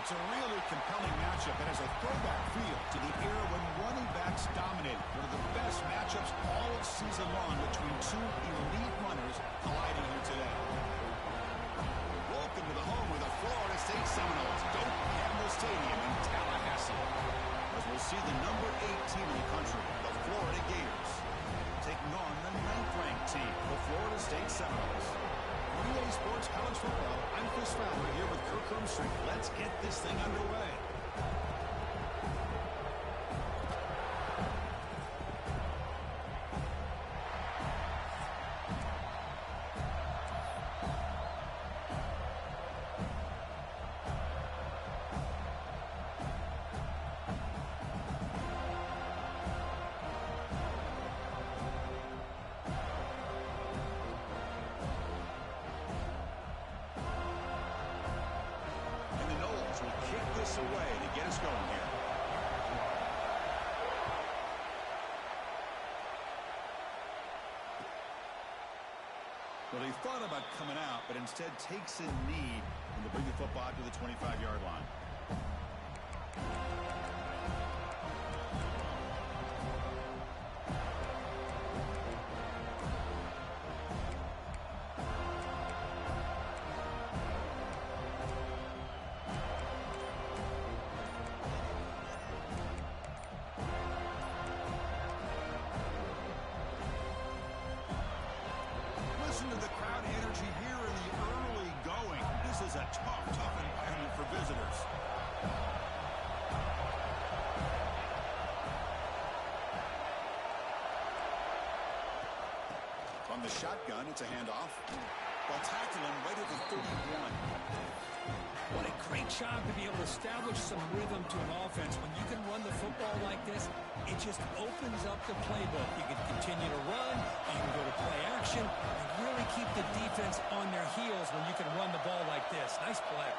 It's a really compelling matchup that has a throwback feel to the era when running backs dominated. One of the best matchups all season long between two elite runners colliding here today. Welcome to the home of the Florida State Seminoles, Doak Campbell Stadium in Tallahassee. As we'll see the number 8 team in the country, the Florida Gators, taking on the 9th-ranked team, the Florida State Seminoles. EA Sports College Football, I'm Chris Fowler here with Kirk Armstrong. Let's get this thing underway. Away to get us going here. Well, he thought about coming out, but instead takes a knee and to bring the football out to the 25-yard line. Listen to the crowd energy here in the early going. This is a tough environment for visitors. From the shotgun, it's a handoff. They'll tackle him right at the 31. What a great job to be able to establish some rhythm to an offense. When you can run the football like this, it just opens up the playbook. You can continue to run, you can go to play action, and really keep the defense on their heels when you can run the ball like this. Nice play.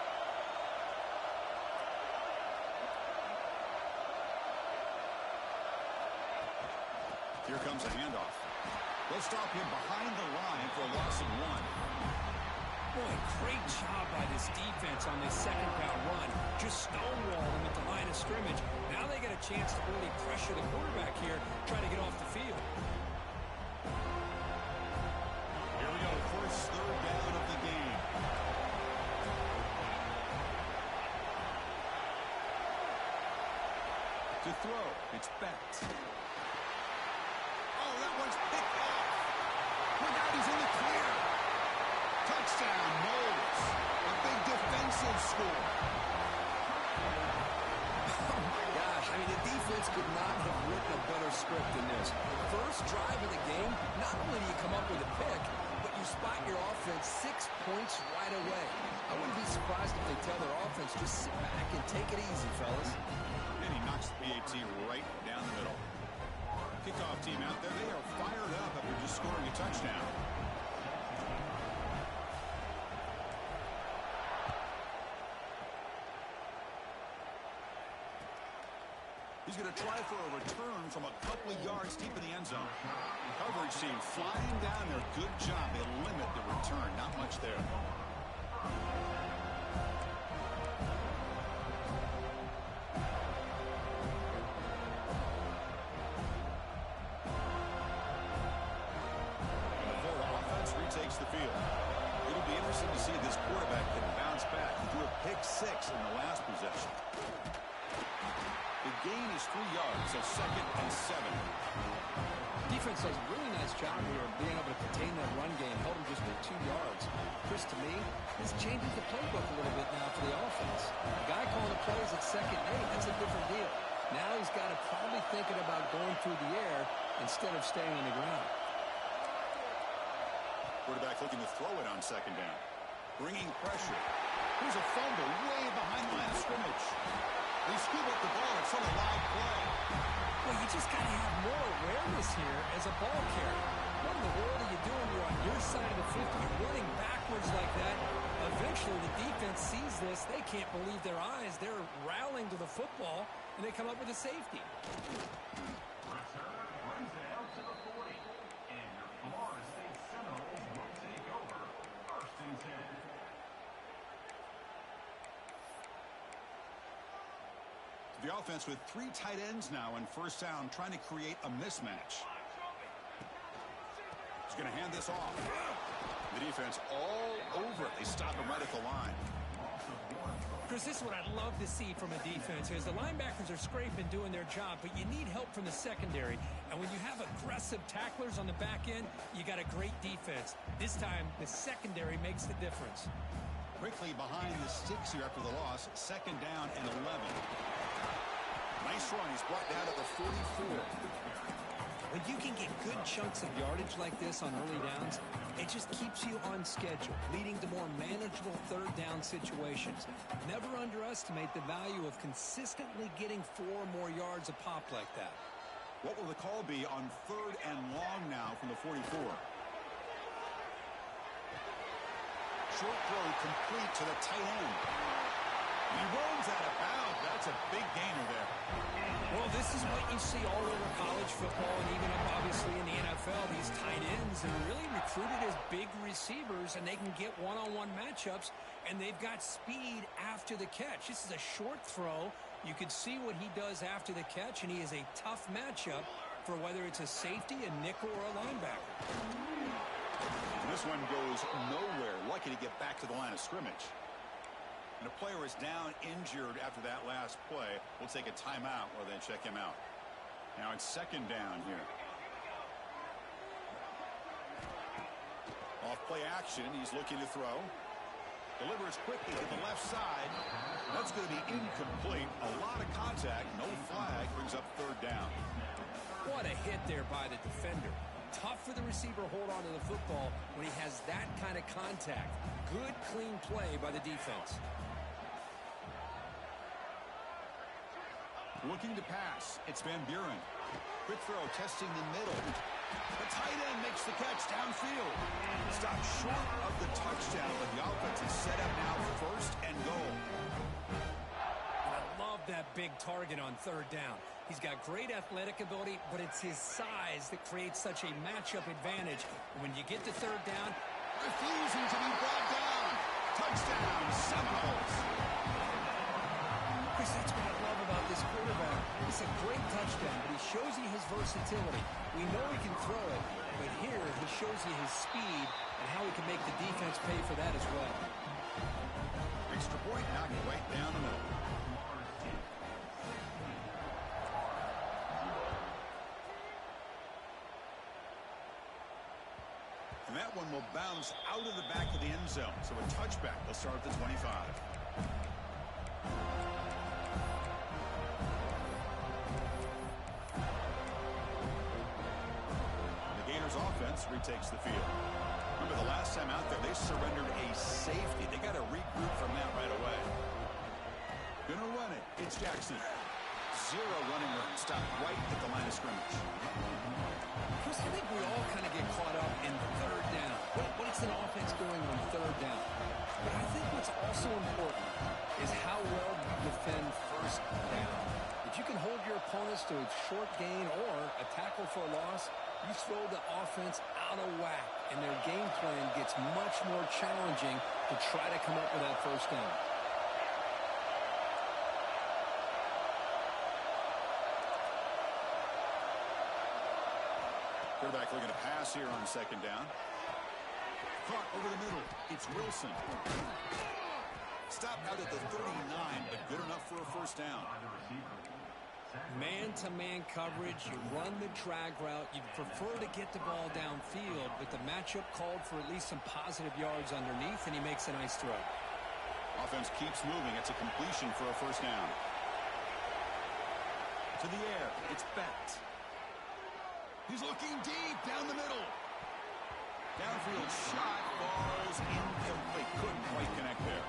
Here comes a handoff. They'll stop him behind the line for a loss of 1. Boy, great job by this defense on this second-down run. Just stonewall them at the line of scrimmage. Now they get a chance to really pressure the quarterback here, try to get off the field. Here we go, first third down of the game. To throw, it's Betts. Oh, that one's picked off. Look out, he's in the clear. Touchdown, Knowles. A big defensive score. Oh, my gosh. I mean, the defense could not have written a better script than this. First drive of the game, not only do you come up with a pick, but you spot your offense 6 points right away. I wouldn't be surprised if they tell their offense, just sit back and take it easy, fellas. And he knocks the PAT right down the middle. Kickoff team out there, they are fired up after just scoring a touchdown. He's going to try for a return from a couple of yards deep in the end zone. Coverage team flying down there. Good job. They limit the return. Not much there. The Florida offense retakes the field. It'll be interesting to see if this quarterback can bounce back. He threw a pick-6 in the last possession. The gain is 3 yards, so 2nd and 7. Defense does a really nice job here of being able to contain that run game, held him just at 2 yards. Chris, to me, this changes the playbook a little bit now for the offense. The guy calling the plays at 2nd and 8, that's a different deal. Now he's got to probably thinking about going through the air instead of staying on the ground. Quarterback looking to throw it on 2nd down. Bringing pressure. Here's a fumble way behind the line of scrimmage. They scoop up the ball. It's on a live play. Well, you just got to have more awareness here as a ball carrier. What in the world are you doing? You're on your side of the 50. You're running backwards like that. Eventually, the defense sees this. They can't believe their eyes. They're rallying to the football, and they come up with a safety. Return brings it out to the 40. And your Florida State Seminoles will take over 1st and 10. The offense with 3 tight ends now in first down, trying to create a mismatch. He's going to hand this off. The defense all over it. They stop him right at the line. Chris, this is what I'd love to see from a defense. As the linebackers are scraping, doing their job, but you need help from the secondary. And when you have aggressive tacklers on the back end, you got a great defense. This time, the secondary makes the difference. Quickly behind the sticks here after the loss. Second down and 11. Nice run. He's brought down to the 44. When you can get good chunks of yardage like this on early downs, it just keeps you on schedule, leading to more manageable third down situations. Never underestimate the value of consistently getting 4 more yards a pop like that. What will the call be on third and long now from the 44? Short throw complete to the tight end. He runs out of bounds. That's a big gainer there. Well, this is what you see all over college football and even up obviously in the NFL. These tight ends are really recruited as big receivers, and they can get one-on-one matchups, and they've got speed after the catch. This is a short throw. You can see what he does after the catch, and he is a tough matchup for whether it's a safety, a nickel, or a linebacker. This one goes nowhere. Lucky to get back to the line of scrimmage. And a player is down injured after that last play. We'll take a timeout or then check him out. Now it's second down here. Off play action. He's looking to throw. Delivers quickly to the left side. That's going to be incomplete. A lot of contact. No flag. Brings up third down. What a hit there by the defender. Tough for the receiver to hold on to the football when he has that kind of contact. Good, clean play by the defense. Looking to pass. It's Van Buren. Quick throw, testing the middle. The tight end makes the catch downfield. Stopped short of the touchdown, but the offense is set up now first and goal. I love that big target on third down. He's got great athletic ability, but it's his size that creates such a matchup advantage. When you get to third down, refusing to be brought down. Touchdown, Seminoles. Chris, that's what I love about this quarterback. It's a great touchdown, but he shows you his versatility. We know he can throw it, but here he shows you his speed and how he can make the defense pay for that as well. Extra point, knocked right down the middle. And that one will bounce out of the back of the end zone. So a touchback. They'll start at the 25. The Gators offense retakes the field. Remember the last time out there, they surrendered a safety. They got to regroup from that right away. Gonna run it. It's Jackson. 0 running room. Stop right at the line of scrimmage. Chris, I think we all kind of get caught up in third down. What is an offense doing on third down? But I think what's also important is how well you defend first down. If you can hold your opponents to a short gain or a tackle for a loss, you throw the offense out of whack, and their game plan gets much more challenging to try to come up with that first down. Quarterback looking to pass here on second down. Caught over the middle. It's Wilson. Stopped out at the 39, but good enough for a first down. Man-to-man coverage, you run the drag route. You'd prefer to get the ball downfield, but the matchup called for at least some positive yards underneath, and he makes a nice throw. Offense keeps moving. It's a completion for a first down. To the air. It's Bett. He's looking deep down the middle. Downfield shot falls incomplete. Couldn't quite connect there.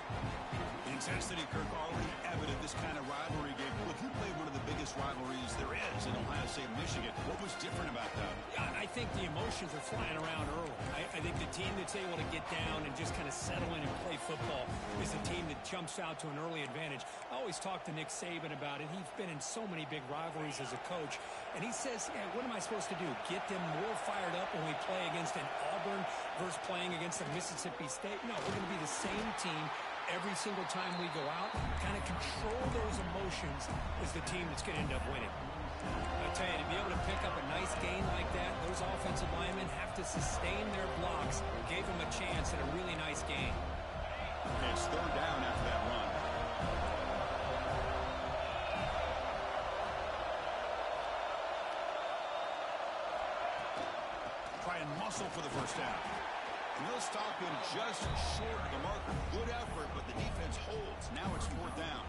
The intensity, Kirk, already evident this kind of rivalry game. Look, you played one of the biggest rivalries there is in Ohio State, Michigan. What was different about that? Yeah, I think the emotions are flying around early. I think the team that's able to get down and just kind of settle in and play football is the team that jumps out to an early advantage. I always talk to Nick Saban about it. He's been in so many big rivalries as a coach. And he says, yeah, what am I supposed to do? Get them more fired up when we play against an Auburn versus playing against a Mississippi State? No, we're going to be the same team every single time we go out, kind of control those emotions, is the team that's going to end up winning. I tell you, to be able to pick up a nice gain like that, those offensive linemen have to sustain their blocks. Gave them a chance at a really nice gain. It's third down after that run. Try and muscle for the first down. And they'll stop him just short of the marker. Good effort, but the defense holds. Now it's fourth down.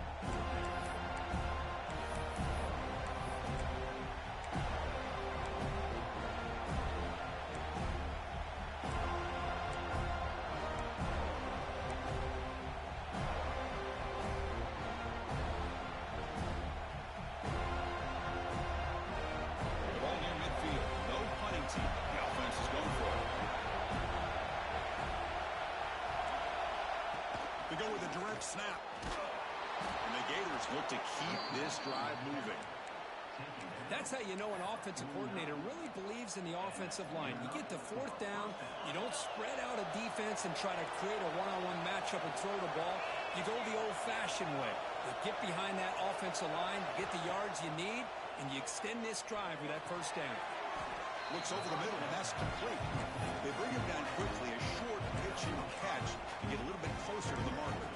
Ball near midfield. No punting team. The offense is going for it. We go with a direct snap. And the Gators look to keep this drive moving. That's how you know an offensive coordinator really believes in the offensive line. You get to fourth down, you don't spread out a defense and try to create a one-on-one matchup and throw the ball. You go the old-fashioned way. You get behind that offensive line, you get the yards you need, and you extend this drive with that first down. Looks over the middle, and that's complete. They bring him down quickly, a short pitch and catch to get a little bit closer to the marker.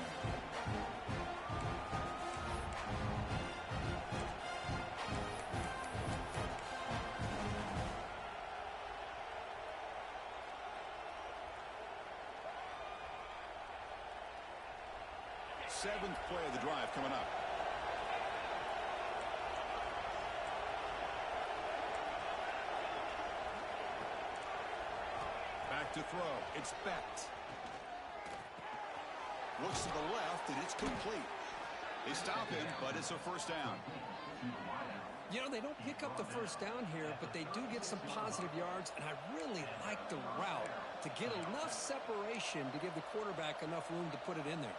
Seventh play of the drive coming up. Back to throw. It's Becht. Looks to the left, and it's complete. They stop him, but it's a first down. You know, they don't pick up the first down here, but they do get some positive yards, and I really like the route to get enough separation to give the quarterback enough room to put it in there.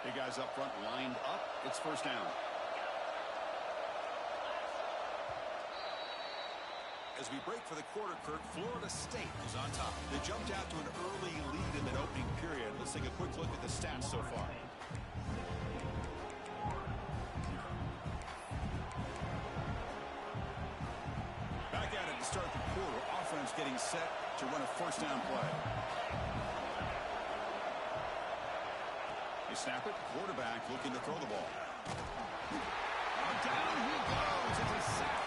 Big guys up front lined up. It's first down. As we break for the quarter, Kirk, Florida State is on top. They jumped out to an early lead in that opening period. Let's take a quick look at the stats so far. Back at it to start the quarter. Offense getting set to run a first down play. They snap it. Quarterback looking to throw the ball. Down he goes. It's a sack.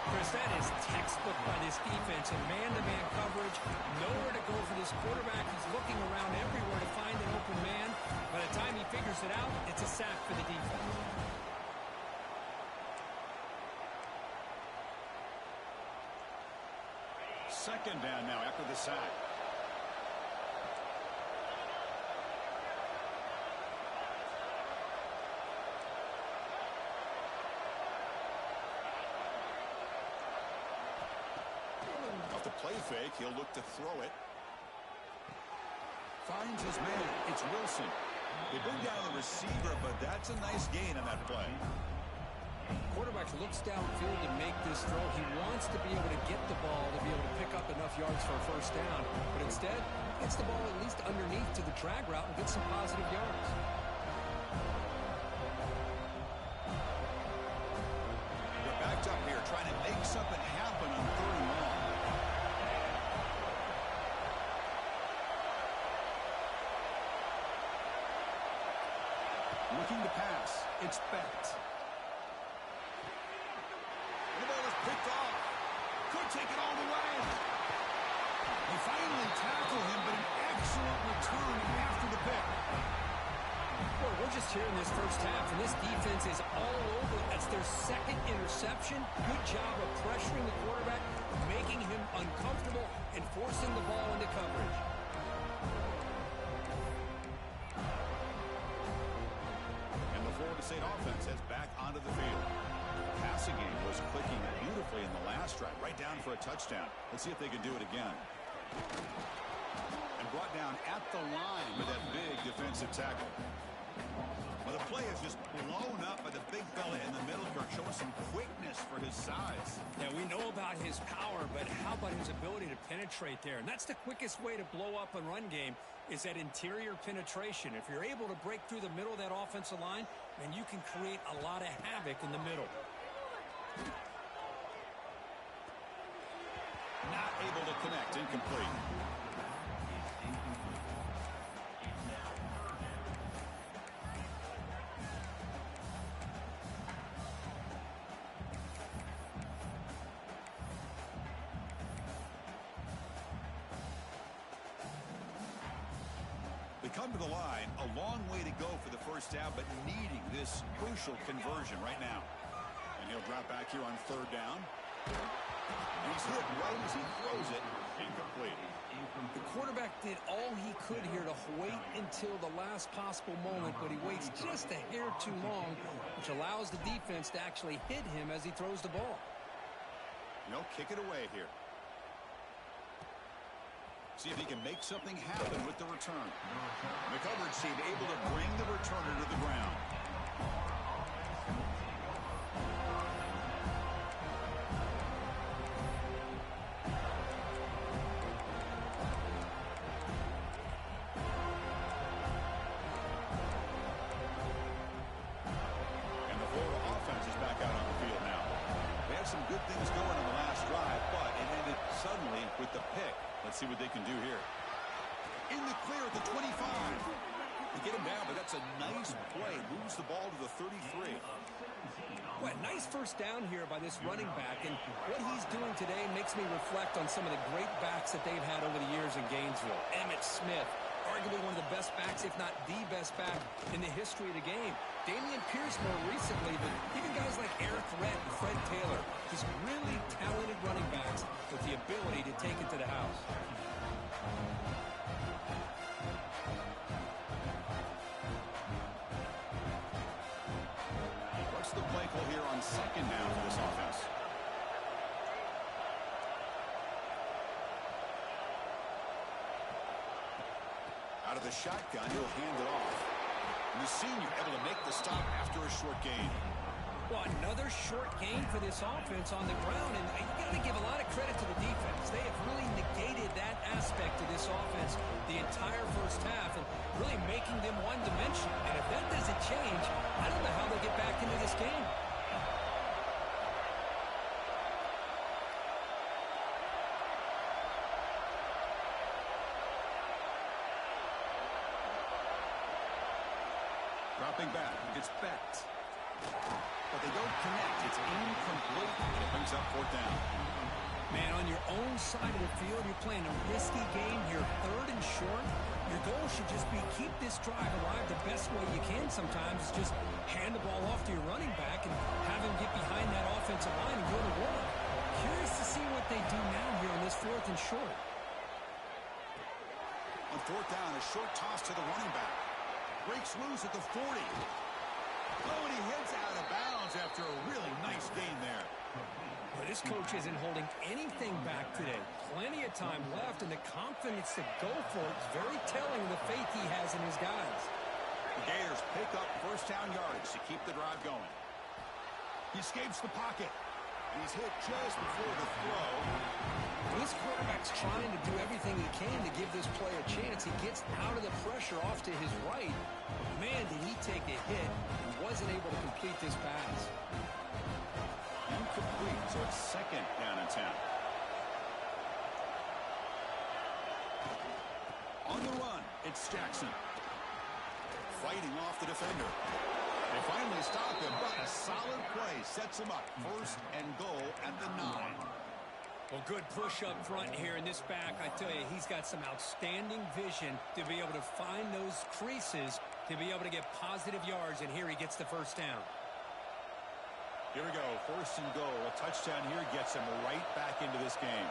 Chris, that is textbook by this defense in man-to-man coverage. Nowhere to go for this quarterback. He's looking around everywhere to find an open man. By the time he figures it out, it's a sack for the defense. Second down now after the sack. Off the play fake, he'll look to throw it. Finds his man. It's Wilson. They bring down the receiver, but that's a nice gain on that play. Quarterback looks downfield to make this throw. He wants to be able to get the ball to be able to pick up enough yards for a first down. But instead, gets the ball at least underneath to the drag route and gets some positive yards. They're backed up here trying to make something happen on third and long. Looking to pass. It's Becht. The ball is picked off. Could take it all the way. They finally tackle him, but an excellent return after the pick. Boy, we're just here in this first half, and this defense is all over. That's their second interception. Good job of pressuring the quarterback, making him uncomfortable, and forcing the ball into coverage. And the Florida State offense heads back onto the field. The passing game was clicking beautifully in the last drive, right down for a touchdown. Let's see if they can do it again. And brought down at the line with that big defensive tackle. Well, the play is just blown up by the big fella in the middle, Kirk, showing some quickness for his size. Yeah, we know about his power, but how about his ability to penetrate there? And that's the quickest way to blow up a run game, is that interior penetration. If you're able to break through the middle of that offensive line, then you can create a lot of havoc in the middle. Not able to connect, incomplete. They come to the line, a long way to go for the first down, but needing this crucial conversion right now. And he'll drop back here on third down. And he's hit right as he throws it. Incomplete. The quarterback did all he could here to wait until the last possible moment, but he waits just a hair too long, which allows the defense to actually hit him as he throws the ball. Kick it away here. See if he can make something happen with the return. The coverage team able to bring the returner to the ground. And the Florida offense is back out on the field now. They had some good things going on the last drive, but it ended suddenly with the pick. Let's see what they can do here. In the clear at the 25. They get him down, but that's a nice play. Moves the ball to the 33. Well, nice first down here by this running back, and what he's doing today makes me reflect on some of the great backs that they've had over the years in Gainesville. Emmitt Smith, arguably one of the best backs, if not the best back in the history of the game. Damian Pierce more recently, but even guys like Eric Rett and Fred Taylor, just really talented running backs with the ability to take it to the house. What's the play call here on second down for this offense? Out of the shotgun, he'll hand it off. And the senior able to make the stop after a short gain. Well, another short gain for this offense on the ground, and you got to give a lot of credit to the defense. They have really negated that aspect of this offense the entire first half and really making them one-dimensional. And if that doesn't change, I don't know how they'll get back into this game. Dropping back, it's Becht. But they don't connect. It's incomplete. And it brings up fourth down. Man, on your own side of the field, you're playing a risky game here, third and short. Your goal should just be keep this drive alive the best way you can sometimes. Is just hand the ball off to your running back and have him get behind that offensive line and go to work. Curious to see what they do now here on this fourth and short. On fourth down, a short toss to the running back. Breaks loose at the 40. Oh, and he heads out of bounds after a really nice gain there. Well, this coach isn't holding anything back today. Plenty of time left, and the confidence to go for it is very telling of the faith he has in his guys. The Gators pick up first down yardage to keep the drive going. He escapes the pocket, and he's hit just before the throw. This quarterback's trying to do everything he can to give this play a chance. He gets out of the pressure off to his right. Man, did he take a hit and wasn't able to complete this pass. Incomplete, so it's second down and 10. On the run, it's Jackson. Fighting off the defender. They finally stop him, but a solid play sets him up. First and goal at the 9. Well, good push up front here in this back. I tell you, he's got some outstanding vision to be able to find those creases, to be able to get positive yards, and here he gets the first down. Here we go, first and goal. A touchdown here gets him right back into this game.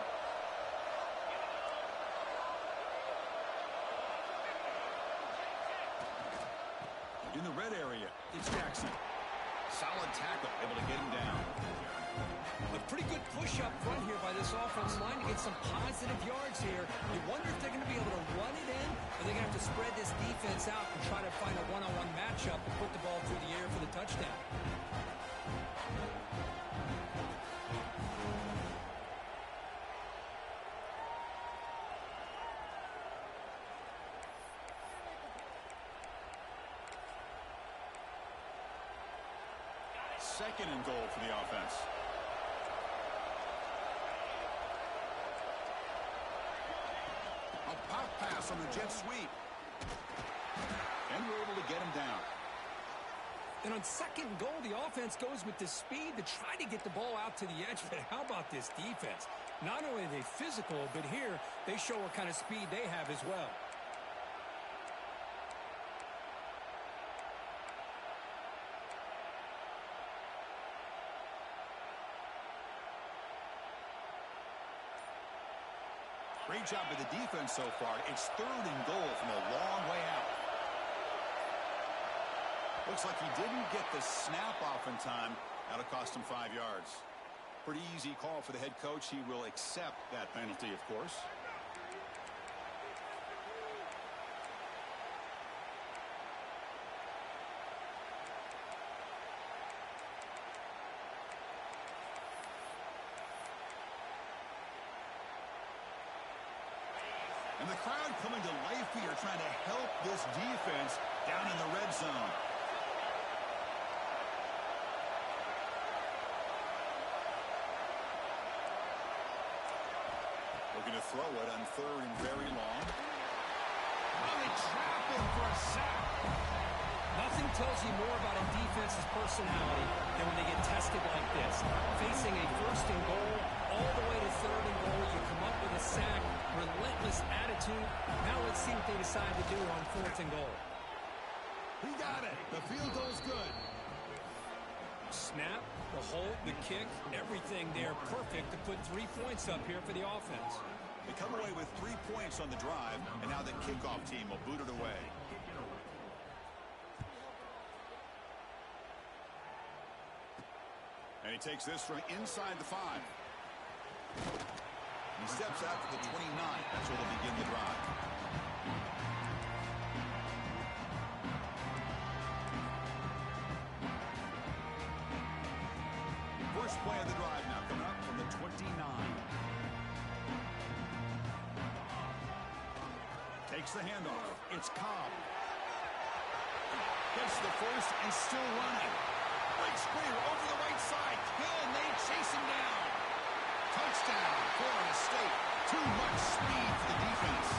In the red area, it's Jackson. Solid tackle, able to get him down. A pretty good push up front here by this offensive line to get some positive yards here. You wonder if they're going to be able to run it in, or they're going to have to spread this defense out and try to find a one-on-one matchup and put the ball through the air for the touchdown. Second and goal for the offense. A pop pass on the jet sweep. And we're able to get him down. And on second goal, the offense goes with the speed to try to get the ball out to the edge. But how about this defense? Not only are they physical, but here they show what kind of speed they have as well. Great job by the defense so far. It's third and goal from a long way out. Looks like he didn't get the snap off in time. That'll cost him 5 yards. Pretty easy call for the head coach. He will accept that penalty, of course. And the crowd coming to life here, trying to help this defense down in the red zone. Looking to throw it on third and very long. Oh, they trap him for a sack. Nothing tells you more about a defense's personality than when they get tested like this. Facing a first and goal, all the way to third and goal, you come up with a sack, relentless attitude. Now let's see what they decide to do on fourth and goal. He got it. The field goal's good. Snap, the hold, the kick, everything there perfect to put 3 points up here for the offense. They come away with 3 points on the drive, and now the kickoff team will boot it away. And he takes this from inside the 5. He steps out to the 29. That's where they'll begin the drive. First play of the drive now coming up from the 29. Takes the handoff. It's Cobb. Gets the first and still running. Big screen over the right side. Hill and they chase him down. Touchdown, Florida State. Too much speed for the defense.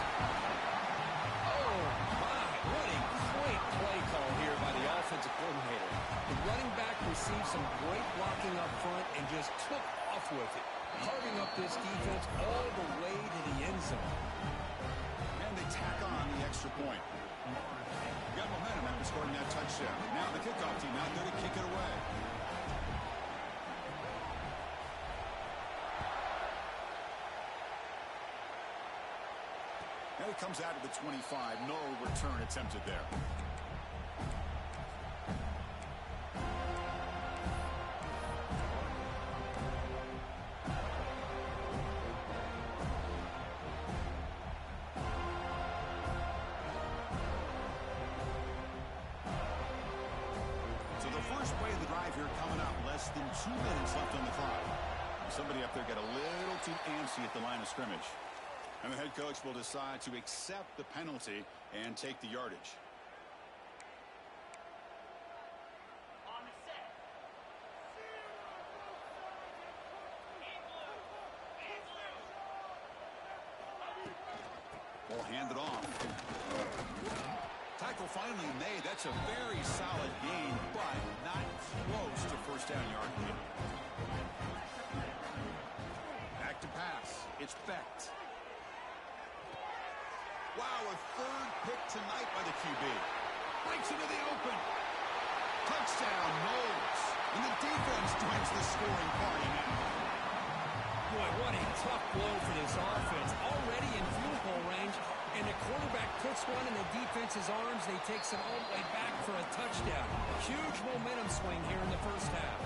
Oh, my. What a great play call here by the offensive coordinator. The running back received some great blocking up front and just took off with it, carving up this defense all the way to the end zone. And they tack on the extra point. Got momentum after scoring that touchdown. Now the kickoff team out there to kick it away. And it comes out of the 25. No return attempted there. Coming up, less than 2 minutes left on the clock. Somebody up there got a little too antsy at the line of scrimmage. And the head coach will decide to accept the penalty and take the yardage. On the set. Ball handed off. Tackle finally made. That's a very solid gain, but not close to first down yard. Back to pass. It's Becht. Wow, a third pick tonight by the QB. Breaks into the open. Touchdown, Knowles. And the defense joins the scoring party now. Boy, what a tough blow for this offense. Already in field goal range, and the quarterback puts one in the defense's arms. They takes it all the way back for a touchdown. Huge momentum swing here in the first half.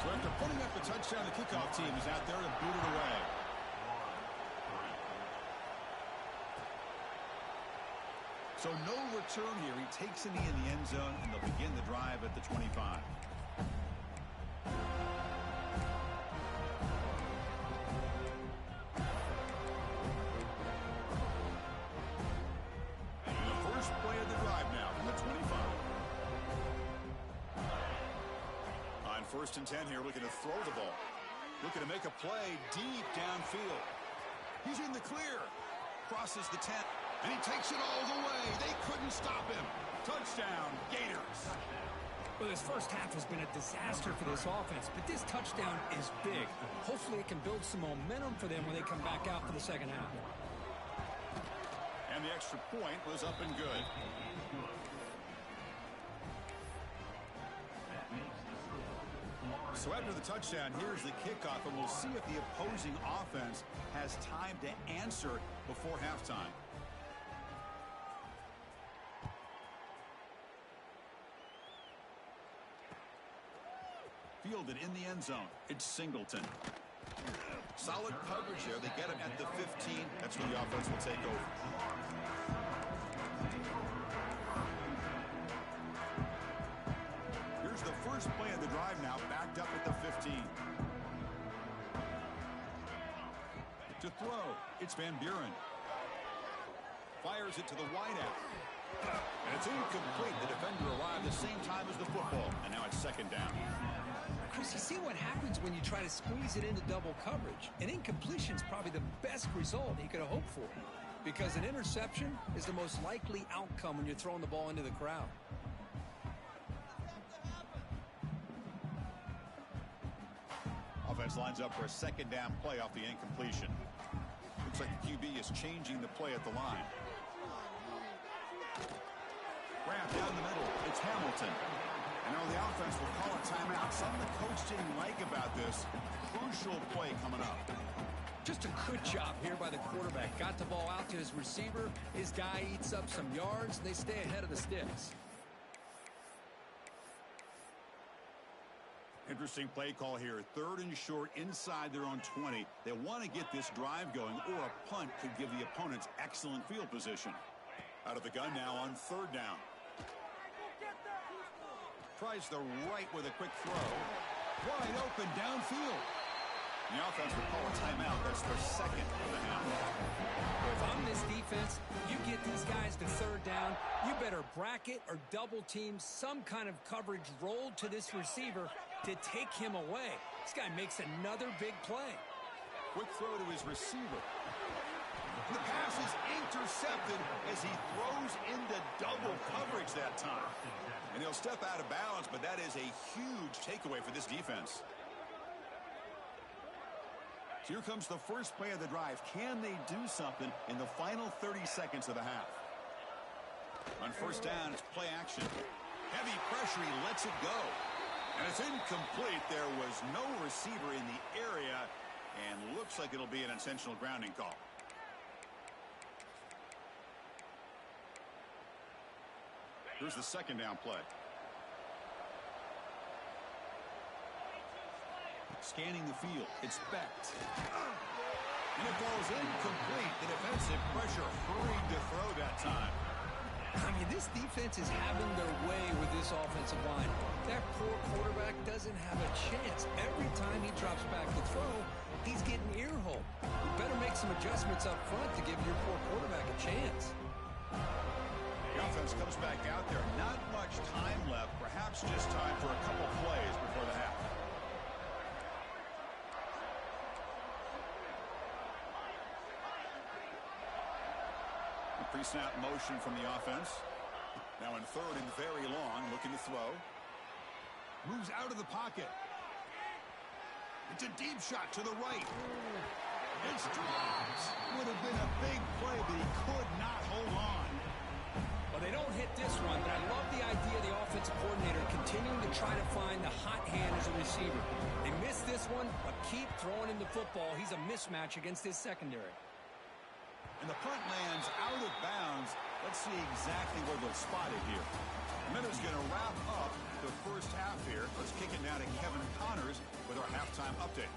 So after putting up the touchdown, the kickoff team is out there to boot it away. So no return here. He takes a knee in the end zone, and they'll begin the drive at the 25. Play of the drive now from the 25. On 1st and 10 here, looking to throw the ball. Looking to make a play deep downfield. He's in the clear. Crosses the 10. And he takes it all the way. They couldn't stop him. Touchdown, Gators. Well, this first half has been a disaster for this offense, but this touchdown is big. Hopefully it can build some momentum for them when they come back out for the second half. And the extra point was up and good. So after the touchdown, here's the kickoff, and we'll see if the opposing offense has time to answer before halftime. Fielded in the end zone. It's Singleton. Solid coverage there. They get him at the 15. That's where the offense will take over. Here's the first play of the drive now, backed up at the 15. To throw, it's Van Buren. Fires it to the wideout. And it's incomplete. The defender arrived the same time as the football. And now it's second down. Chris, you see what happens when you try to squeeze it into double coverage. An incompletion is probably the best result he could have hoped for, because an interception is the most likely outcome when you're throwing the ball into the crowd. Offense lines up for a second down play off the incompletion. Looks like the QB is changing the play at the line. Grab down the middle. It's Hamilton. And now the offense will call a timeout. Something the coach didn't like about this. Crucial play coming up. Just a good job here by the quarterback. Got the ball out to his receiver. His guy eats up some yards. They stay ahead of the sticks. Interesting play call here. 3rd and short inside their own 20. They want to get this drive going, or a punt could give the opponents excellent field position. Out of the gun now on 3rd down. Tries the right with a quick throw. Wide open downfield. The offense will call a timeout. That's their second of the half. If I'm this defense, you get these guys to 3rd down, you better bracket or double team some kind of coverage roll to this receiver to take him away. This guy makes another big play. Quick throw to his receiver. The pass is intercepted as he throws into double coverage that time. And he'll step out of bounds, but that is a huge takeaway for this defense. So here comes the first play of the drive. Can they do something in the final 30 seconds of the half? On 1st down, it's play action. Heavy pressure, he lets it go. And it's incomplete. There was no receiver in the area, and looks like it'll be an intentional grounding call. Here's the second down play. Scanning the field. It's Becht. And it falls incomplete. The defensive pressure hurried to throw that time. I mean, this defense is having their way with this offensive line. That poor quarterback doesn't have a chance. Every time he drops back to throw, he's getting ear-hole. You better make some adjustments up front to give your poor quarterback a chance. The offense comes back out there. Not much time left. Perhaps just time for a couple plays before the half. A pre-snap motion from the offense. Now in 3rd and very long, looking to throw. Moves out of the pocket. It's a deep shot to the right. It's dropped. Would have been a big play, but he could not hold on. Well, they don't hit this one, but I love the idea of the offensive coordinator continuing to try to find the hot hand as a receiver. They missed this one, but keep throwing him the football. He's a mismatch against his secondary. And the punt lands out of bounds. Let's see exactly where they'll spot it here. Minuta's going to wrap up the first half here. Let's kick it now to Kevin Connors with our halftime update.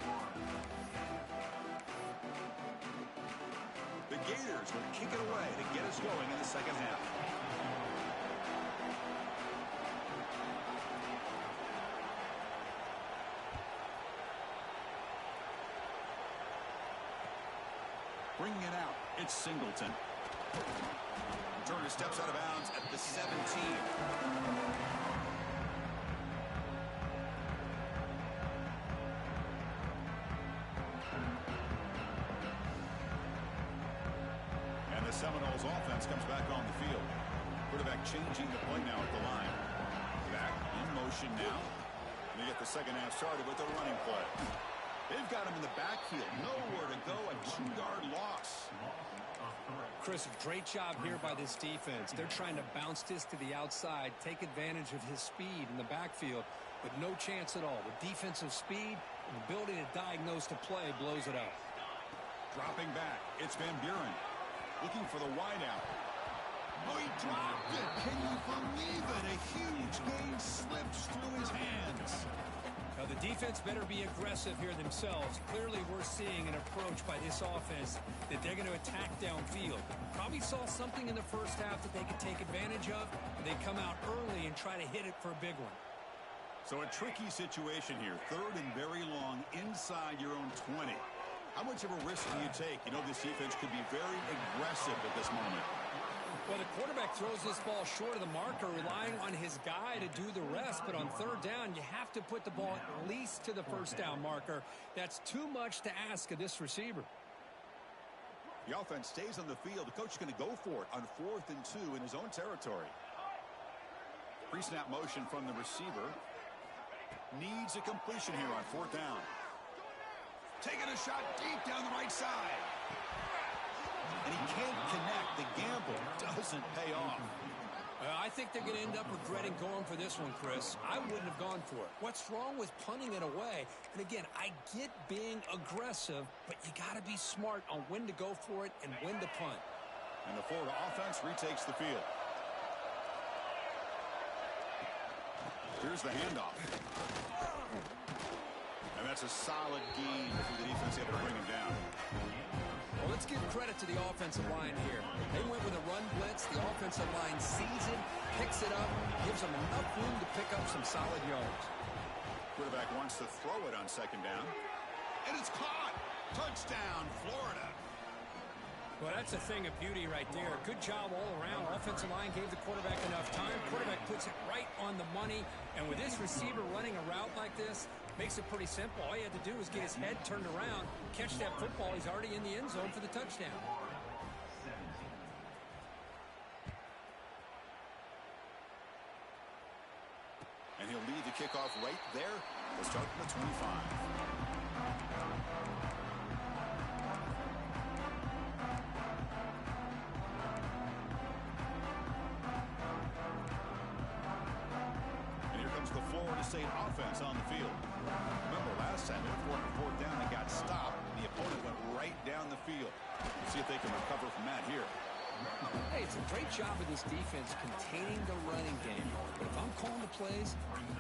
The Gators will kick it away to get us going in the second half. Bringing it out, it's Singleton. Returner steps out of bounds at the 17. And the Seminoles offense comes back on the field. Quarterback changing the play now at the line. Back in motion now. And they get the second half started with a running play. They've got him in the backfield. Nowhere to go. A 2-yard loss. Chris, great job here by this defense. They're trying to bounce this to the outside, take advantage of his speed in the backfield, but no chance at all. The defensive speed and the ability to diagnose the play blows it up. Dropping back. It's Van Buren. Looking for the wideout. Oh, he dropped it. Can you believe it? A huge gain slips through his hands. Now, the defense better be aggressive here themselves. Clearly, we're seeing an approach by this offense that they're going to attack downfield. Probably saw something in the first half that they could take advantage of. They come out early and try to hit it for a big one. So a tricky situation here. 3rd and very long inside your own 20. How much of a risk do you take? You know, this defense could be very aggressive at this moment. Well, the quarterback throws this ball short of the marker, relying on his guy to do the rest. But on 3rd down, you have to put the ball at least to the 1st down marker. That's too much to ask of this receiver. The offense stays on the field. The coach is going to go for it on 4th and 2 in his own territory. Pre-snap motion from the receiver. Needs a completion here on 4th down. Taking a shot deep down the right side. And he can't connect. The gamble doesn't pay off. I think they're going to end up regretting going for this one, Chris. I wouldn't have gone for it. What's wrong with punting it away? And again, I get being aggressive, but you got to be smart on when to go for it and when to punt. And the Florida offense retakes the field. Here's the handoff. And that's a solid gain for the defense able to bring him down. Well, let's give credit to the offensive line here. They went with a run blitz. The offensive line sees it, picks it up, gives them enough room to pick up some solid yards. Quarterback wants to throw it on 2nd down. And it's caught. Touchdown, Florida. Well, that's a thing of beauty right there. Good job all around. Offensive line gave the quarterback enough time. Quarterback puts it right on the money. And with this receiver running a route like this, makes it pretty simple. All he had to do was get his head turned around, catch that football. He's already in the end zone for the touchdown. And he'll lead the kickoff right there. We'll start from the 25. The Florida State offense on the field. Remember last time they were 4th down, they got stopped. The opponent went right down the field. See if they can recover from that here. Hey, it's a great job of this defense containing the running game. But if I'm calling the plays,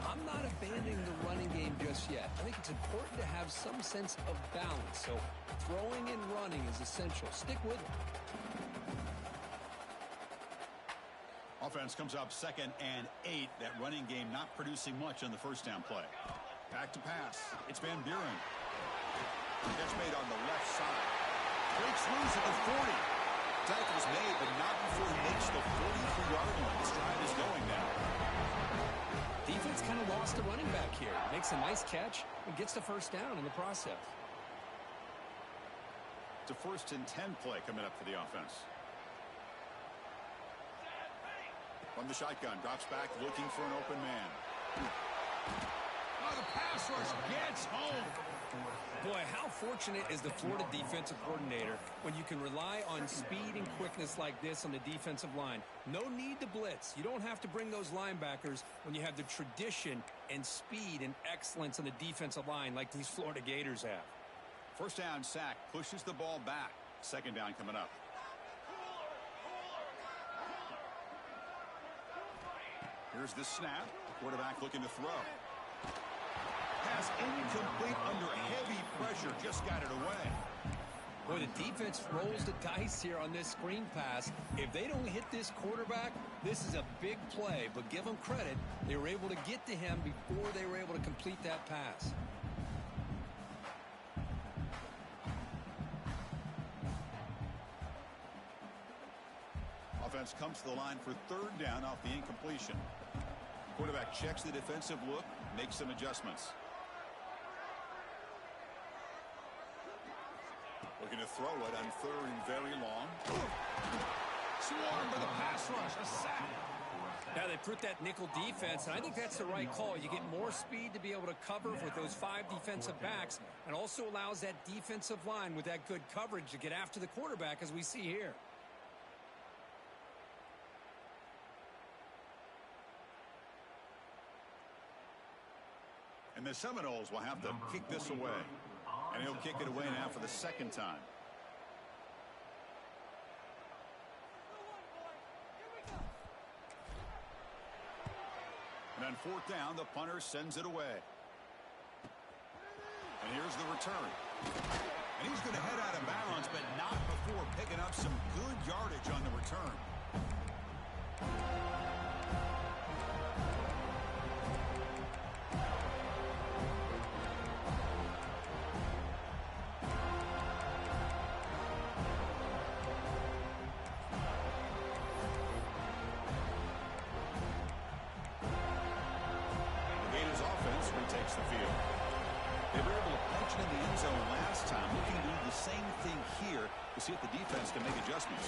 I'm not abandoning the running game just yet. I think it's important to have some sense of balance. So throwing and running is essential. Stick with it. Offense comes up 2nd and 8. That running game not producing much on the 1st down play. Back to pass. It's Van Buren. Catch made on the left side. Breaks loose at the 40. Tackle's made, but not before he makes the 43-yard line. This drive is going now. Defense kind of lost the running back here. Makes a nice catch and gets the 1st down in the process. It's a 1st and 10 play coming up for the offense. From the shotgun, drops back, looking for an open man. Oh, the pass rush gets home. Boy, how fortunate is the Florida defensive coordinator when you can rely on speed and quickness like this on the defensive line. No need to blitz. You don't have to bring those linebackers when you have the tradition and speed and excellence on the defensive line like these Florida Gators have. 1st down sack, pushes the ball back. 2nd down coming up. Here's the snap. Quarterback looking to throw. Pass incomplete under heavy pressure. Just got it away. Boy, the defense rolls the dice here on this screen pass. If they don't hit this quarterback, this is a big play. But give them credit. They were able to get to him before they were able to complete that pass. Offense comes to the line for third down off the incompletion. Quarterback checks the defensive look, makes some adjustments. Looking to throw it on third and very long. Swarmed by the pass rush, a sack. Now they put that nickel defense, and I think that's the right call. You get more speed to be able to cover with those 5 defensive backs, and also allows that defensive line with that good coverage to get after the quarterback, as we see here. And the Seminoles will have to kick this away. And he'll kick it away now for the second time. And on fourth down, the punter sends it away. And here's the return. And he's going to head out of bounds, but not before picking up some good yardage on the return. Takes the field. They were able to punch it in the end zone last time. Looking to do the same thing here to see if the defense can make adjustments.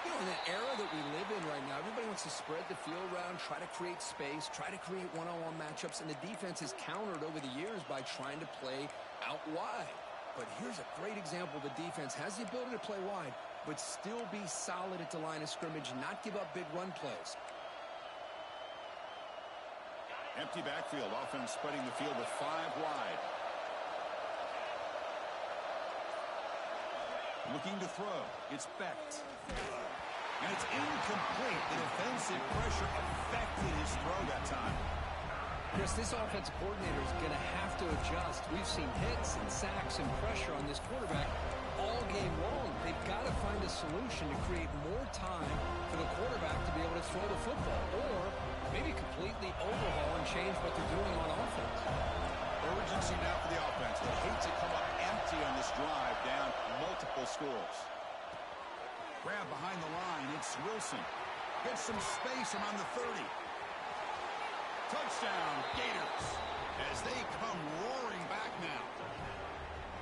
You know, in the era that we live in right now, everybody wants to spread the field around, try to create space, try to create one-on-one matchups, and the defense has countered over the years by trying to play out wide. But here's a great example. The defense has the ability to play wide, but still be solid at the line of scrimmage and not give up big run plays. Empty backfield. Offense spreading the field with 5 wide. Looking to throw. It's Becht. And it's incomplete. The defensive pressure affected his throw that time. Chris, this offensive coordinator is going to have to adjust. We've seen hits and sacks and pressure on this quarterback all game long. They've got to find a solution to create more time for the quarterback to be able to throw the football, or maybe completely overhaul and change what they're doing on offense. Urgency now for the offense. They hate to come up empty on this drive, down multiple scores. Grab behind the line. It's Wilson. Gets some space around the 30. Touchdown, Gators, as they come roaring back now.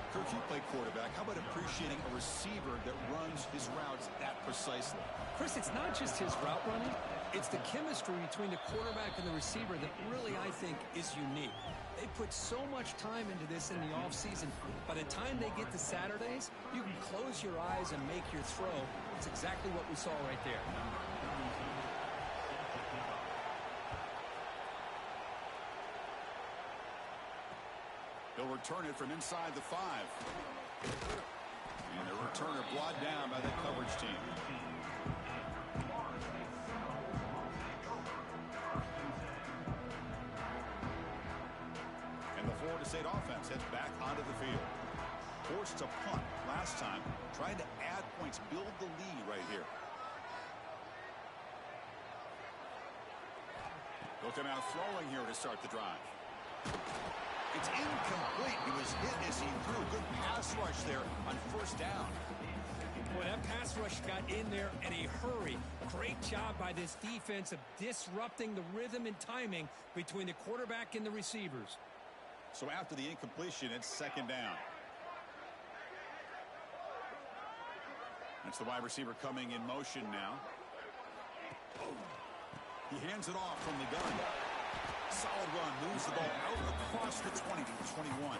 Kirk, you play quarterback. How about appreciating a receiver that runs his routes that precisely? Chris, it's not just his route running. It's the chemistry between the quarterback and the receiver that really, I think, is unique. They put so much time into this in the offseason. By the time they get to Saturdays, you can close your eyes and make your throw. It's exactly what we saw right there. He'll return it from inside the 5. And the returner brought down by the coverage team. And the Florida State offense heads back onto the field. Forced to punt last time, trying to add points, build the lead right here. Looking out throwing here to start the drive. It's incomplete. He was hit as he threw. Good pass rush there on first down. Boy, that pass rush got in there in a hurry. Great job by this defense of disrupting the rhythm and timing between the quarterback and the receivers. So after the incompletion, it's second down. That's the wide receiver coming in motion now. He hands it off from the gun. Solid run, moves the ball out across the 20 to the 21.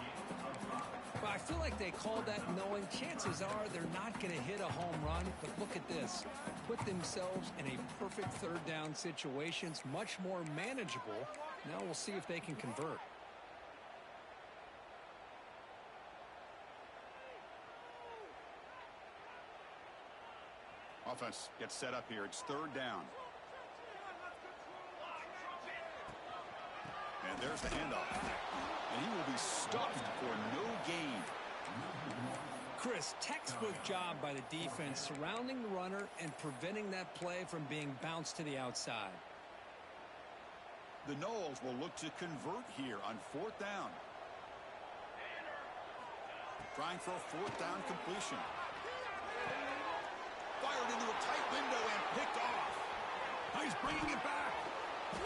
Well, I feel like they called that knowing chances are they're not going to hit a home run. But look at this. Put themselves in a perfect third down situation. It's much more manageable. Now we'll see if they can convert. Offense gets set up here. It's third down. And there's the handoff. And he will be stuffed for no gain. Chris, textbook job by the defense surrounding the runner and preventing that play from being bounced to the outside. The Noles will look to convert here on fourth down. Trying for a fourth down completion. Fired into a tight window and bringing it back.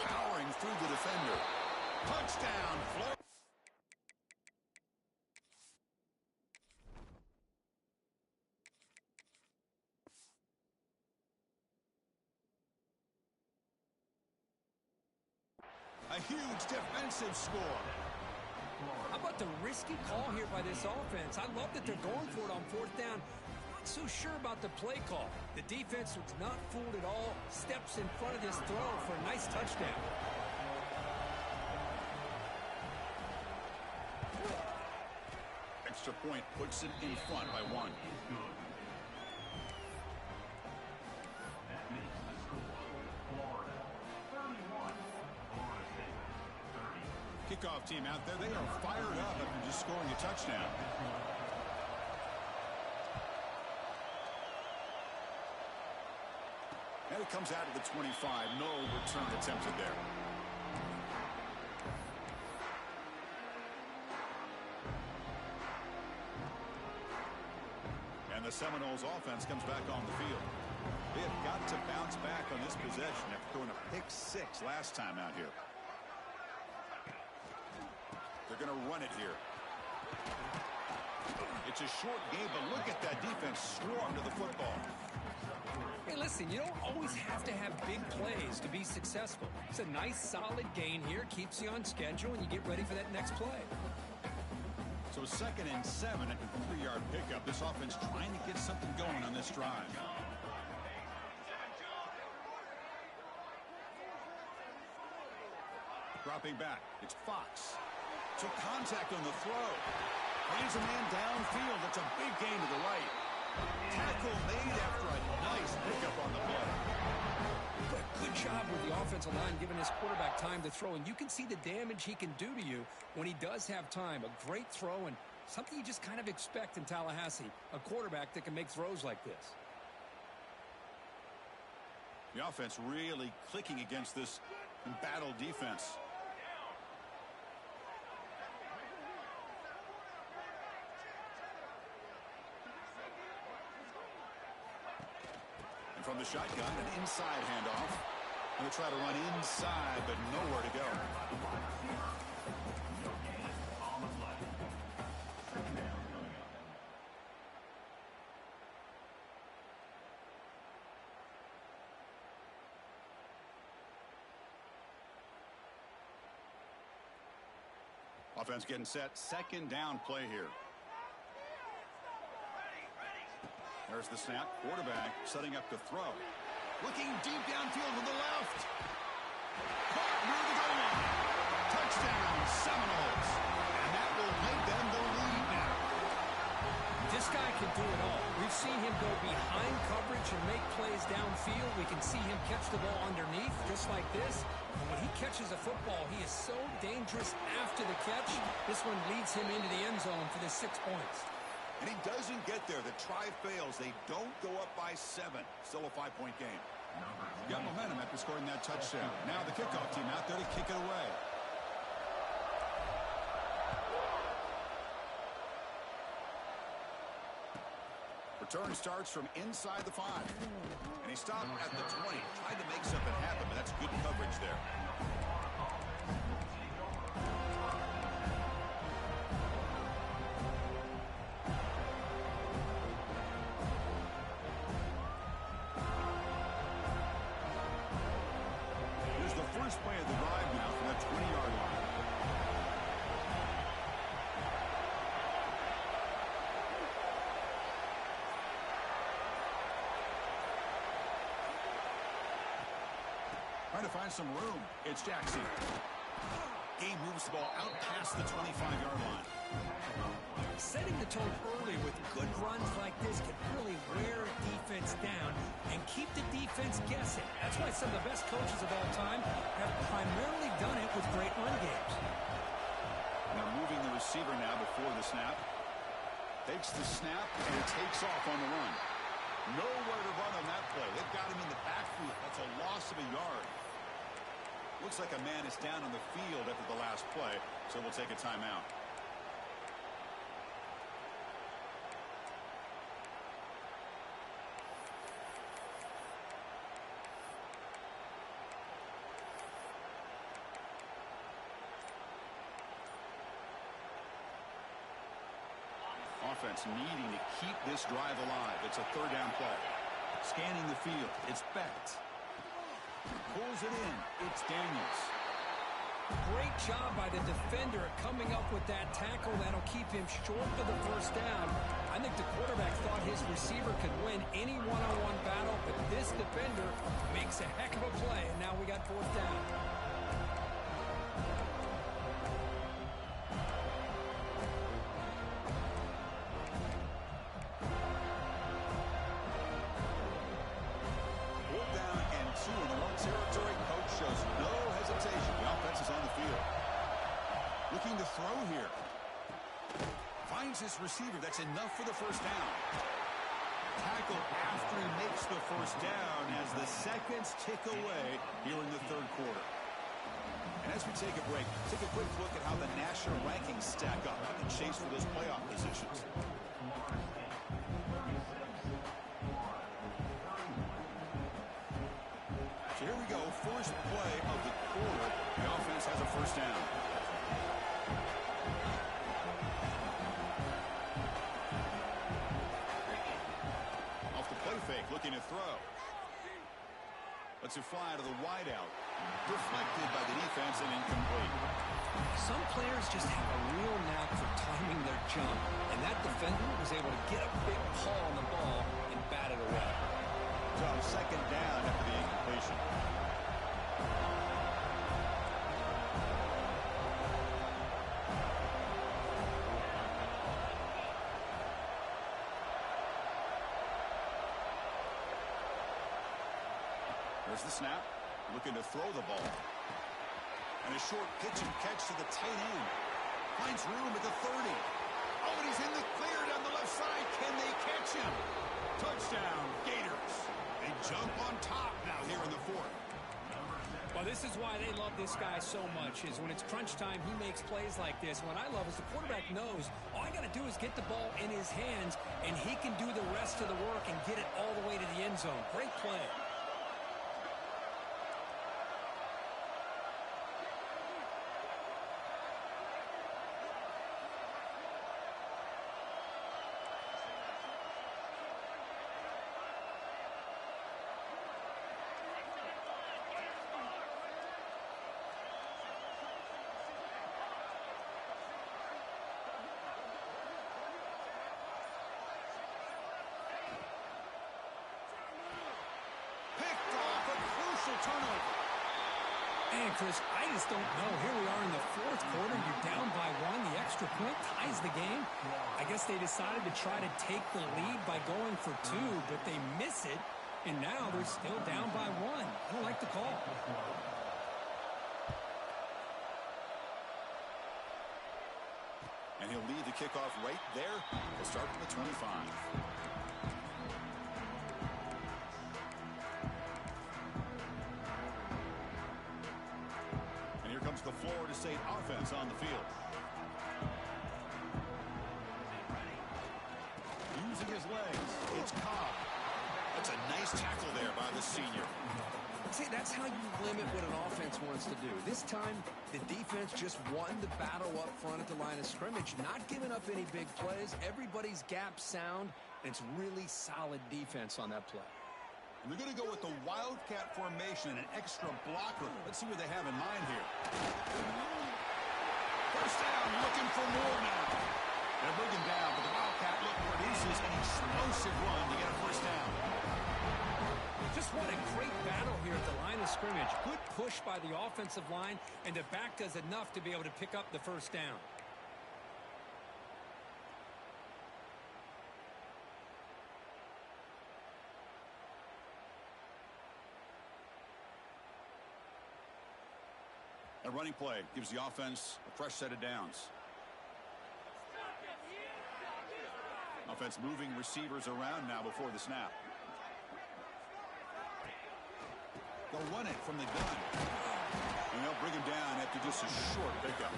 Powering through the defender. Touchdown, Florida. A huge defensive score. How about the risky call here by this offense? I love that they're going for it on fourth down. Not so sure about the play call. The defense was not fooled at all. Steps in front of this throw for a nice touchdown. Extra point puts it in front by 1. That makes the score Florida 31, Florida State 30. Kickoff team out there, they are fired up after just scoring a touchdown. And it comes out of the 25. No return attempted there. And the Seminoles offense comes back on the field. They have got to bounce back on this possession after throwing a pick 6 last time out here. They're going to run it here. It's a short game, but look at that defense swarm to the football. Hey, listen, you don't always have to have big plays to be successful. It's a nice, solid gain here. Keeps you on schedule, and you get ready for that next play. So 2nd and 7 at the 3-yard pickup. This offense trying to get something going on this drive. Dropping back. It's Fox. Took contact on the throw. Brings a man downfield. It's a big gain to the right. Tackle made after a nice pickup on the play. Good job with the offensive line giving his quarterback time to throw, and you can see the damage he can do to you when he does have time. A great throw and something you just kind of expect in Tallahassee, a quarterback that can make throws like this. The offense really clicking against this embattled defense. From the shotgun, an inside handoff. Going to try to run inside, but nowhere to go. Offense getting set. 2nd down play here. There's the snap. Quarterback setting up to throw. Looking deep downfield to the left. Caught near the goal line. Touchdown, Seminoles. And that will make them the lead now. This guy can do it all. We've seen him go behind coverage and make plays downfield. We can see him catch the ball underneath, just like this. And when he catches a football, he is so dangerous after the catch. This one leads him into the end zone for the 6 points. And he doesn't get there. The try fails. They don't go up by 7. Still a 5-point game. Got momentum after scoring that touchdown. Now the kickoff team out there to kick it away. Return starts from inside the 5. And he stopped at the 20. Tried to make something happen, but that's good coverage there. First play of the drive now from the 20-yard line. Trying to find some room. It's Jackson. Game moves the ball out past the 25-yard line. Setting the tone early with good runs like this can really wear defense down and keep the defense guessing. That's why some of the best coaches of all time have primarily done it with great run games. Now moving the receiver now before the snap. Takes the snap and takes off on the run. Nowhere to run on that play. They've got him in the backfield. That's a loss of a yard. Looks like a man is down on the field after the last play, so we'll take a timeout. defense needing to keep this drive alive. It's a third down play. Scanning the field. It's Becht. Pulls it in. It's Daniels. Great job by the defender coming up with that tackle that'll keep him short of the first down. I think the quarterback thought his receiver could win any one-on-one battle, but this defender makes a heck of a play, and now we got fourth down. Fourth down and 2 in the one territory. Coach shows no hesitation. The offense is on the field. Looking to throw here. Finds his receiver. That's enough for the first down. Tackle after he makes the first down as the seconds tick away here in the third quarter. And as we take a break, take a quick look at how the national rankings stack up in the chase for those playoff positions. So here we go. First play of the quarter. The offense has a first down. Fake, looking to throw. Lets it fly to the wideout. Deflected by the defense and incomplete. Some players just have a real knack for timing their jump, and that defender was able to get a big paw on the ball and bat it away. So second down after the incompletion. There's the snap. Looking to throw the ball. And a short pitch and catch to the tight end. Finds room at the 30. Oh, and he's in the clear down the left side. Can they catch him? Touchdown, Gators. They jump on top now here in the fourth. Well, this is why they love this guy so much, is when it's crunch time, he makes plays like this. What I love is the quarterback knows all I got to do is get the ball in his hands, and he can do the rest of the work and get it all the way to the end zone. Great play. Turnover. And, Chris, I just don't know. Here we are in the fourth quarter. You're down by 1. The extra point ties the game. I guess they decided to try to take the lead by going for 2, but they miss it, and now they're still down by 1. I don't like the call. And he'll lead the kickoff right there. He'll start from the 25. The Florida State offense on the field. Using his legs, it's Cobb. That's a nice tackle there by the senior. See, that's how you limit what an offense wants to do. This time, the defense just won the battle up front at the line of scrimmage, not giving up any big plays. Everybody's gap sound, and it's really solid defense on that play. And they're going to go with the Wildcat formation and an extra blocker. Let's see what they have in mind here. First down, looking for more now. They're bringing down, but the Wildcat look produces an explosive run to get a first down. Just what a great battle here at the line of scrimmage. Good push by the offensive line, and the back does enough to be able to pick up the first down. A running play gives the offense a fresh set of downs. Offense moving receivers around now before the snap. They'll run it from the gun. And they'll bring him down after just a short pickup.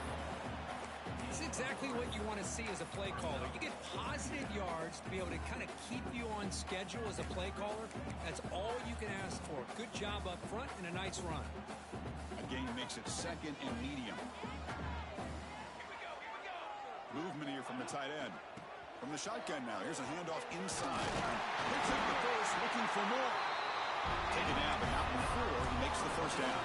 It's exactly what you want to see as a play caller. You get positive yards to be able to kind of keep you on schedule as a play caller. That's all you can ask for. Good job up front and a nice run. Gain makes it second and medium. Movement here from the tight end. From the shotgun now, here's a handoff inside. Picks up the first, looking for more. Taken down, but not before he makes the first down.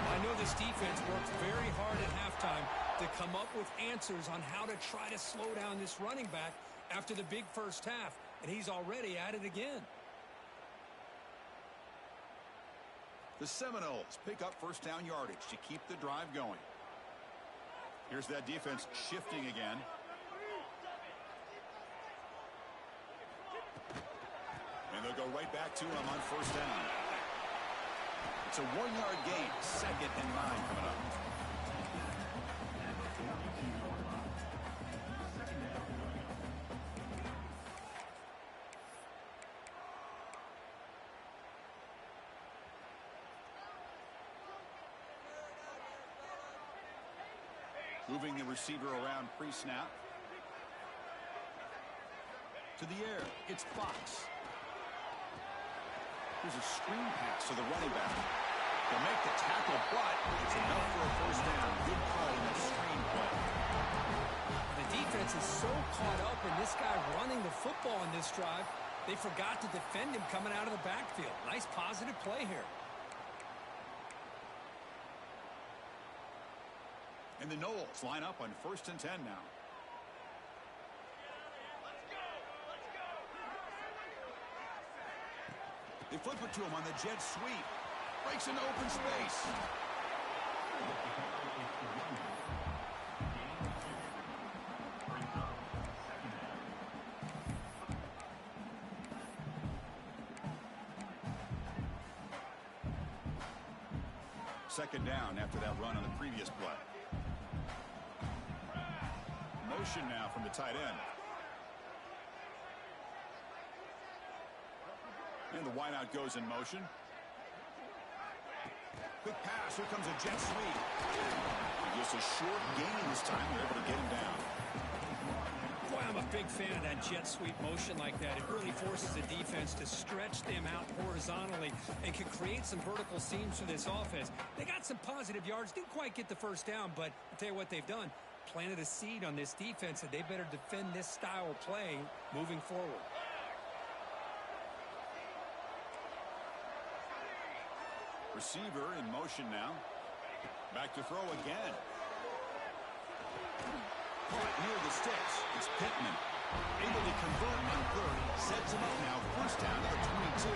I know this defense worked very hard at halftime to come up with answers on how to try to slow down this running back after the big first half, and he's already at it again. The Seminoles pick up first down yardage to keep the drive going. Here's that defense shifting again. And they'll go right back to him on first down. It's a 1-yard gain, 2nd and 9 coming up. Moving the receiver around pre-snap. To the air, it's Fox. Here's a screen pass to the running back. They'll make the tackle, but it's enough for a first down. Good call in that screen play. The defense is so caught up in this guy running the football in this drive, they forgot to defend him coming out of the backfield. Nice positive play here. And the Noles line up on 1st and 10 now. They flip it to him on the jet sweep. Breaks into open space. Second down after that run on the previous play. Motion now from the tight end. And the wideout goes in motion. Quick pass. Here comes a jet sweep. Just a short gain this time. They're able to get him down. Boy, I'm a big fan of that jet sweep motion like that. It really forces the defense to stretch them out horizontally and can create some vertical seams for this offense. They got some positive yards. Didn't quite get the first down, but I'll tell you what they've done. Planted a seed on this defense, and they better defend this style of play moving forward. Receiver in motion now. Back to throw again. Caught near the sticks. It's Pittman. Able to convert on 3rd. Sets him up now. First down to the 22.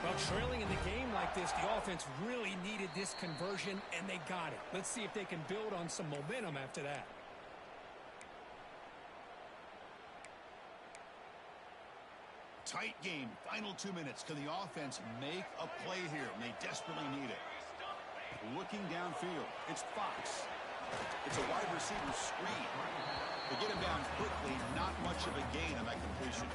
Well, trailing in the game like this, the offense really needed this conversion, and they got it. Let's see if they can build on some momentum after that. Tight game. Final 2 minutes. Can the offense make a play here? And they desperately need it. Looking downfield. It's Fox. It's a wide receiver screen. They get him down quickly. Not much of a gain on that completion.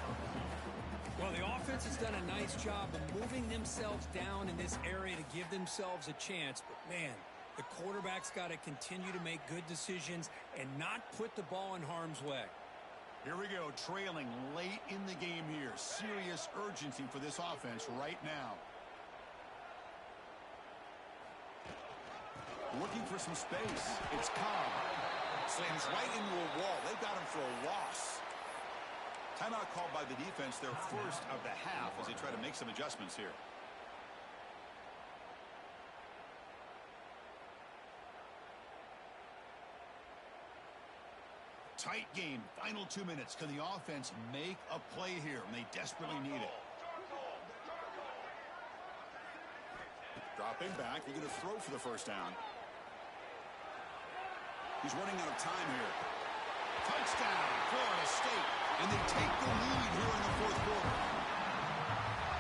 Well, the offense has done a nice job of moving themselves down in this area to give themselves a chance. But, man, the quarterback's got to continue to make good decisions and not put the ball in harm's way. Here we go, trailing late in the game here. Serious urgency for this offense right now. Looking for some space. It's Cobb. Slams right into a wall. They've got him for a loss. Timeout called by the defense, their first of the half, as they try to make some adjustments here. Tight game, final 2 minutes. Can the offense make a play here? And they desperately need it. Dropping back, they're going to throw for the first down. He's running out of time here. Touchdown, Florida State. And they take the lead here in the 4th quarter.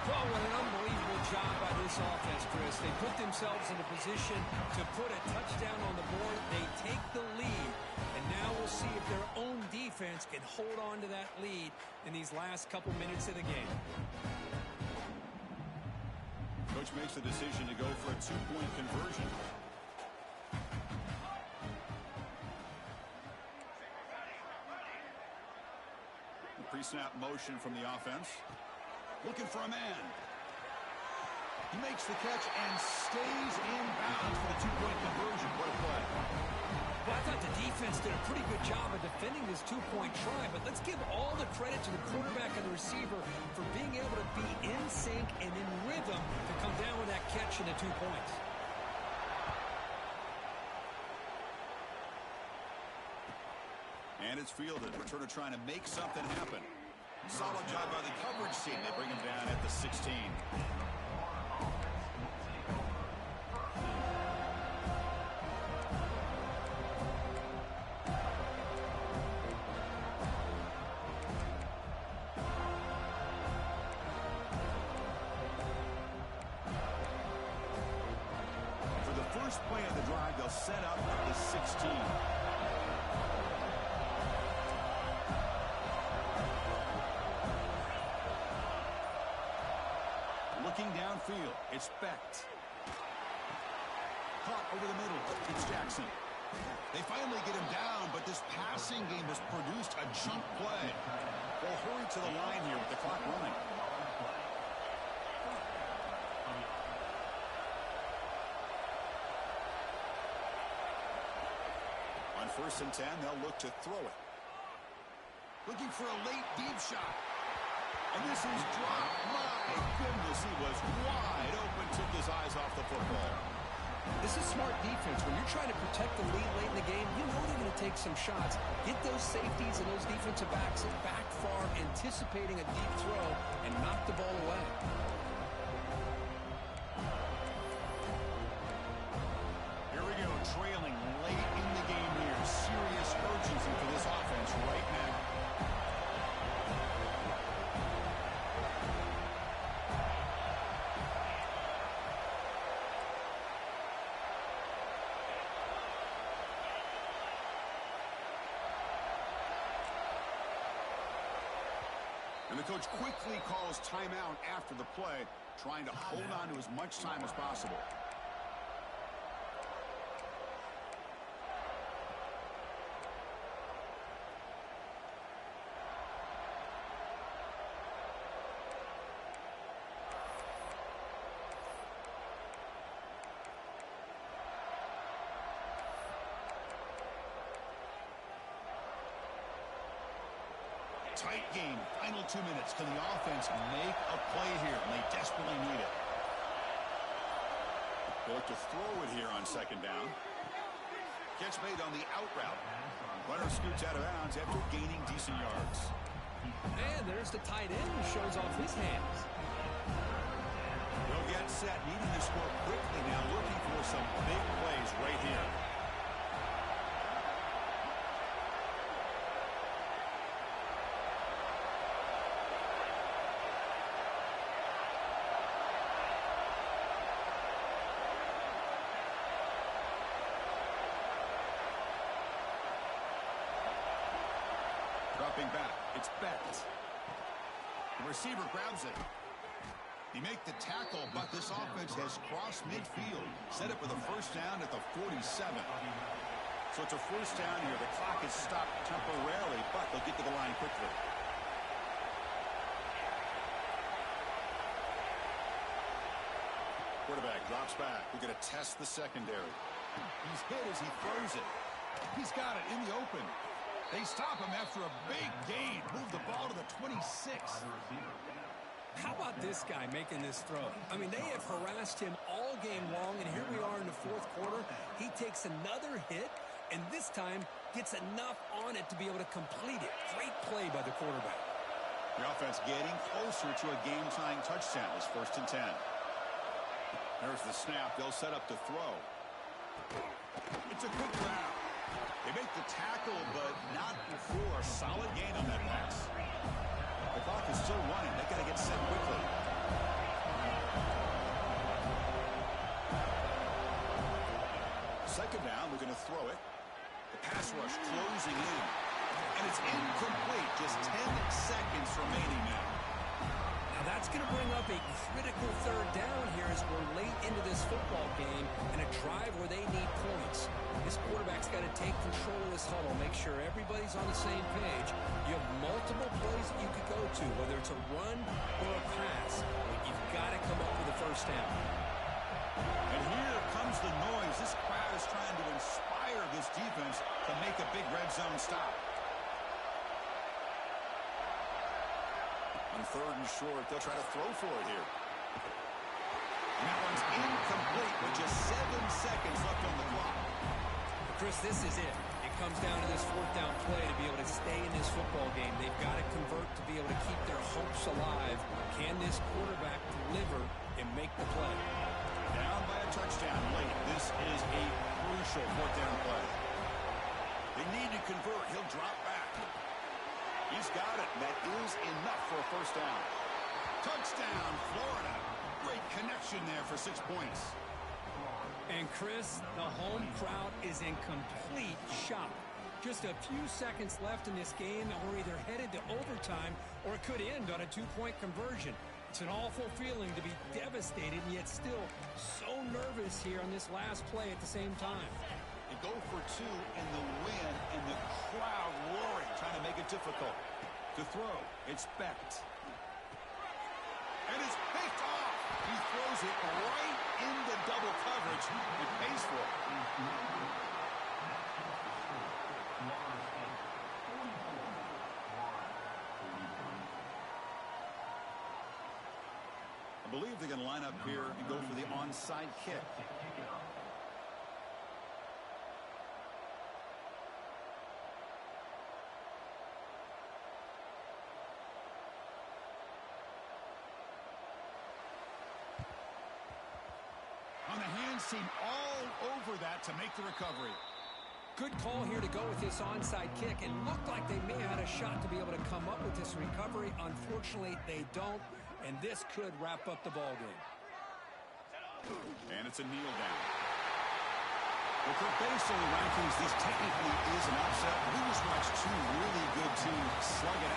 Well, what an unbelievable job by this offense, Chris. They put themselves in a position to put a touchdown on the board. They take the lead. And now we'll see if their own defense can hold on to that lead in these last couple minutes of the game. Coach makes the decision to go for a 2-point conversion. Pre-snap motion from the offense. Looking for a man. He makes the catch and stays in bounds for the 2-point conversion. What a play. Well, I thought the defense did a pretty good job of defending this two-point try, but let's give all the credit to the quarterback and the receiver for being able to be in sync and in rhythm to come down with that catch and the 2 points. And it's fielded. Returner trying to make something happen. Solid job by the coverage team. They bring him down at the 16. For the first play of the drive, they'll set up at the 16. Looking downfield, it's Becht. Caught over the middle, it's Jackson. They finally get him down, but this passing game has produced a chunk play. They'll hurry to the line here with the clock running. On 1st and 10, they'll look to throw it. Looking for a late deep shot. And this is dropped. My goodness, he was wide open, took his eyes off the football. This is smart defense. When you're trying to protect the lead late in the game, you know they're going to take some shots. Get those safeties and those defensive backs back far, anticipating a deep throw, and knock the ball away. Here we go, trailing late in the game here. Serious urgency for this offense right now. And the coach quickly calls timeout after the play, trying to hold on to as much time as possible. Tight game, final 2 minutes. Can the offense make a play here? And they desperately need it. They look to throw it here on 2nd down. Catch made on the out route. Runner scoots out of bounds after gaining decent yards. And there's the tight end who shows off his hands. They'll get set, needing to score quickly now, looking for some big plays right here. Dropping back, it's Becht. The receiver grabs it. He make the tackle, but this offense has crossed midfield. Set up with a 1st down at the 47. So it's a 1st down here. The clock is stopped temporarily, but they'll get to the line quickly. Quarterback drops back. We're going to test the secondary. He's hit as he throws it. He's got it in the open. They stop him after a big gain. Move the ball to the 26. How about this guy making this throw? I mean, they have harassed him all game long, and here we are in the 4th quarter. He takes another hit, and this time gets enough on it to be able to complete it. Great play by the quarterback. The offense getting closer to a game-tying touchdown. It's 1st and 10. There's the snap. They'll set up to throw. It's a good grab. They make the tackle, but not before a solid gain on that pass. The clock is still running. They got to get set quickly. Second down, we're going to throw it. The pass rush closing in. And it's incomplete. Just 10 seconds remaining now. Now that's going to bring up a critical 3rd down here as we're late into this football game and a drive where they need points. This quarterback's got to take control of this huddle, make sure everybody's on the same page. You have multiple plays that you could go to, whether it's a run or a pass. But you've got to come up with a 1st down. And here comes the noise. This crowd is trying to inspire this defense to make a big red zone stop. On 3rd and short, they'll try to throw for it here. And that one's incomplete with just 7 seconds left on the clock. Chris, this is it. It comes down to this 4th down play to be able to stay in this football game. They've got to convert to be able to keep their hopes alive. Can this quarterback deliver and make the play? Down by a touchdown late. This is a crucial 4th down play. They need to convert. He'll drop back. He's got it. That is enough for a 1st down. Touchdown, Florida. Great connection there for 6 points. And Chris, the home crowd is in complete shock. Just a few seconds left in this game, and we're either headed to overtime or it could end on a 2-point conversion. It's an awful feeling to be devastated and yet still so nervous here on this last play at the same time. They go for 2 in the win, and the crowd roaring, trying to make it difficult. To throw, it's Becht. And it's picked off. He throws it right into double coverage. It pays for it. I believe they're going to line up here and go for the onside kick. On the hands team all over that to make the recovery. Good call here to go with this onside kick. It looked like they may have had a shot to be able to come up with this recovery. Unfortunately, they don't, and this could wrap up the ball game. And it's a kneel down. Well, Kirk, based on the rankings, this technically is an upset. We just watched 2 really good teams slug it out.